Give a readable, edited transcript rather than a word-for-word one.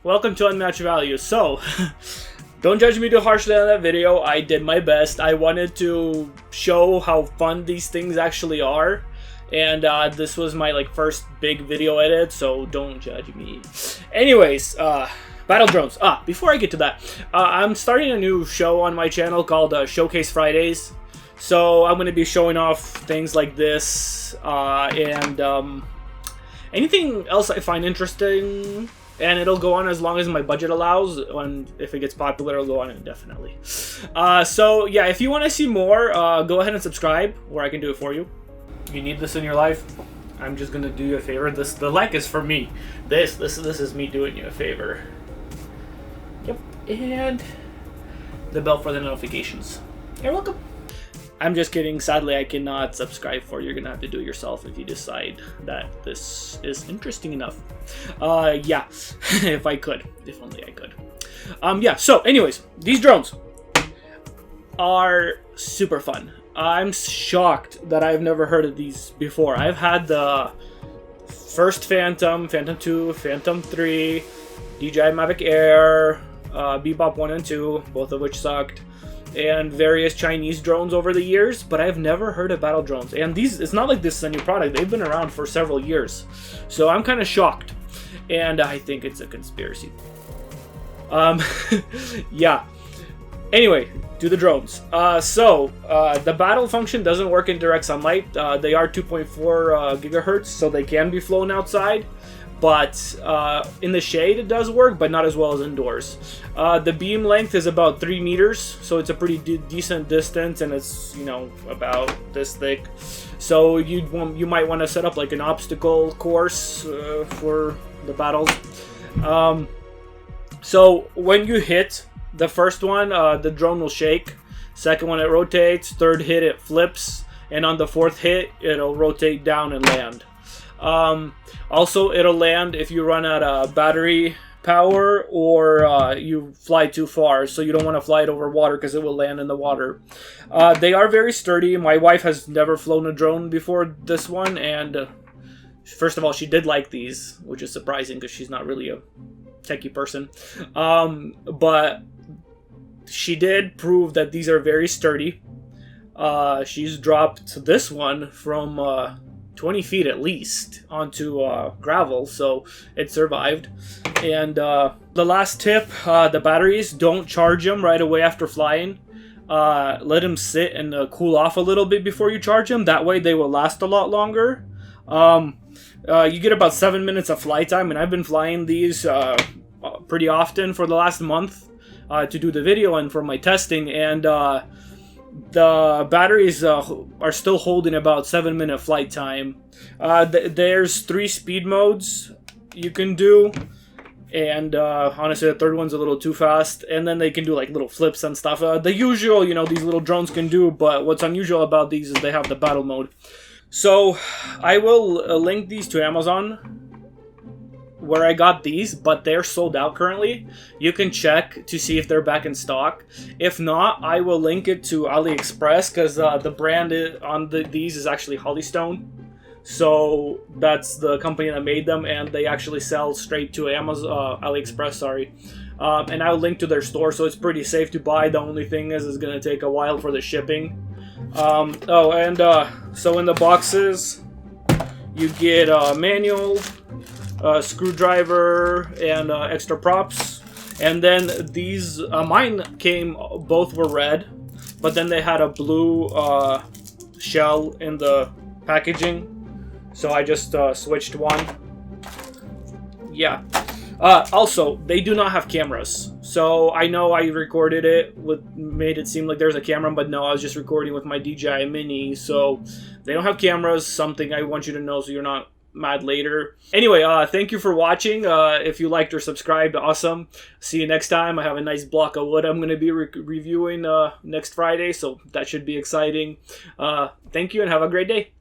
welcome to Unmatched Value. So, don't judge me too harshly on that video. I did my best. I wanted to show how fun these things actually are. And this was my first big video edit, so don't judge me. Anyways, Battle Drones. Before I get to that, I'm starting a new show on my channel called Showcase Fridays. So I'm going to be showing off things like this and anything else I find interesting. And it'll go on as long as my budget allows. And if it gets popular, it'll go on indefinitely. So yeah, if you want to see more, go ahead and subscribe, or I can do it for you. You need this in your life. I'm just gonna do you a favor. The like is for me. This is me doing you a favor. Yep, and the bell for the notifications. You're welcome. I'm just kidding. Sadly, I cannot subscribe for you. You're gonna have to do it yourself if you decide that this is interesting enough. Yeah, if I could. If only I could. Yeah, so anyways, these drones are super fun. I'm shocked that I've never heard of these before. I've had the first Phantom, Phantom 2, Phantom 3, DJI Mavic Air, Bebop 1 and 2, both of which sucked, and various Chinese drones over the years, but I've never heard of Battle Drones. And these, it's not like this is a new product. They've been around for several years. So I'm kind of shocked. And I think it's a conspiracy. Yeah. Anyway, to the drones. The battle function doesn't work in direct sunlight. They are 2.4 gigahertz, so they can be flown outside. But in the shade it does work, but not as well as indoors. The beam length is about 3 meters, so it's a pretty decent distance, and it's, you know, about this thick. So you might want to set up like an obstacle course for the battles. So when you hit the first one, the drone will shake. Second one, it rotates. Third hit, it flips. And on the fourth hit, it'll rotate down and land. Also, it'll land if you run out of battery power or you fly too far. So you don't want to fly it over water because it will land in the water. They are very sturdy. My wife has never flown a drone before this one. And first of all, she did like these, which is surprising because she's not really a techie person. But she did prove that these are very sturdy. She's dropped this one from 20 feet at least onto gravel, so it survived. And the last tip, the batteries, don't charge them right away after flying. Let them sit and cool off a little bit before you charge them. That way they will last a lot longer. You get about 7 minutes of flight time, and I've been flying these pretty often for the last month to do the video and for my testing, and the batteries are still holding about 7-minute flight time. There's 3 speed modes you can do, and honestly the third one's a little too fast, and then they can do like little flips and stuff. The usual, you know, these little drones can do, but what's unusual about these is they have the battle mode. So I will link these to Amazon where I got these, but they're sold out currently. You can check to see if they're back in stock. If not, I will link it to Aliexpress, because the brand on these is actually Hollystone. So that's the company that made them, and they actually sell straight to Amazon, Aliexpress, sorry. And I'll link to their store, so it's pretty safe to buy. The only thing is it's going to take a while for the shipping. So in the boxes, you get a manual, screwdriver, and extra props. And then these, mine came, both were red, but then they had a blue shell in the packaging, so I just switched one. Yeah. Also, they do not have cameras. So I know I recorded it made it seem like there's a camera, but no, I was just recording with my DJI Mini. So they don't have cameras, something I want you to know so you're not mad later. Anyway, thank you for watching. If you liked or subscribed, awesome. See you next time. I have a nice block of wood I'm going to be reviewing next Friday, so that should be exciting. Thank you and have a great day.